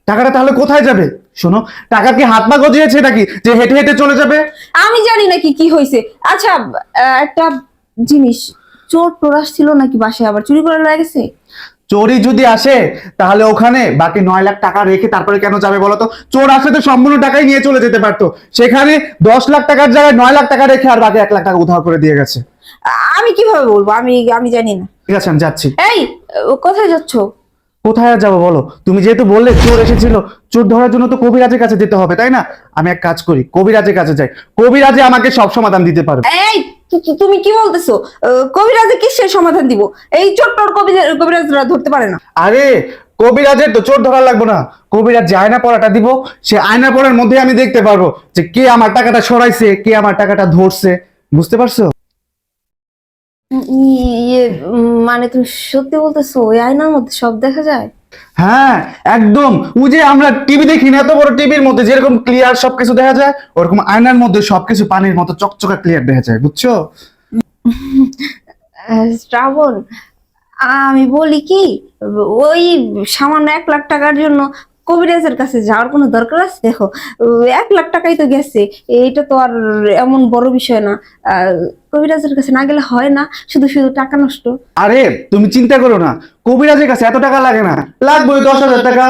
টাকাটা তাহলে কোথায় যাবে? শোনো, টাকা কি হাত পা গজিয়েছে নাকি যে হেঁটে হেঁটে চলে যাবে? আমি জানি নাকি কি হয়েছে। আচ্ছা, একটা জিনিস, চোর টোর আসছিল নাকি বাসায় আবার চুরি করে লয়ে গেছে? চোরই যদি আসে তাহলে ওখানে বাকি 9 লাখ টাকা রেখে তারপরে কেন যাবে বলো তো? চোর আসলে তো সম্পূর্ণ টাকাই নিয়ে চলে যেতে পারতো, সেখানে 10 লাখ টাকার জায়গায় 9 লাখ টাকা রেখে আর বাকি 1 লাখ টাকা উধার করে দিয়ে গেছে। আমি কিভাবে বলবো? আমি আমি জানি না। ঠিক আছে, আমি যাচ্ছি। এই, কোথায় যাচ্ছ? কোথায় আর যাবো বলো? তুমি যেহেতু বললে চোর এসেছিল, চোর ধরার জন্য তো কবিরাজের কাছে যেতে হবে, তাই না? আমি এক কাজ করি, কবিরাজের কাছে যাই, কবিরাজে আমাকে সব সমাধান দিতে পারবে। এই, তুমি কি বলতেছো? কবিরাজে কিসের সমাধান দিব? এই চোরটোর কবিরাজরা ধরতে পারে না। আরে, কবিরাজের তো চোর ধরা লাগবে না, কবিরাজ যে আয়না পড়াটা দিব, সে আয়না পড়ার মধ্যে আমি দেখতে পারবো যে কে আমার টাকাটা সরাইছে, কে আমার টাকাটা ধরছে। বুঝতে পারছো? ইয়ে, মানে তুমি সত্যি বলতেছো ওই আয়নার মধ্যে সব দেখা যায়? হ্যাঁ, একদম। ওই যে আমরা টিভি দেখি না, এত বড় টিভির মধ্যে যেরকম ক্লিয়ার সবকিছু দেখা যায়, ওরকম আয়নার মধ্যে সবকিছু পানির মতো চকচকা ক্লিয়ার দেখা যায়, বুঝছো? শ্রাবণ, আমি বলি কি, ওই সামান্য 1 লাখ টাকার জন্য কবিরাজের কাছে যাওয়ার কোনো দরকার আছে? দেখো, 1 লাখ টাকাই তো গেছে, এইটা তো আর এমন বড় বিষয় না। কবিরাজের কাছে না গেলে হয় না? শুধু শুধু টাকা নষ্ট। আরে, তুমি চিন্তা করো না, কবিরাজের কাছে এত টাকা লাগে না, লাগবে ওই 10,000 টাকা।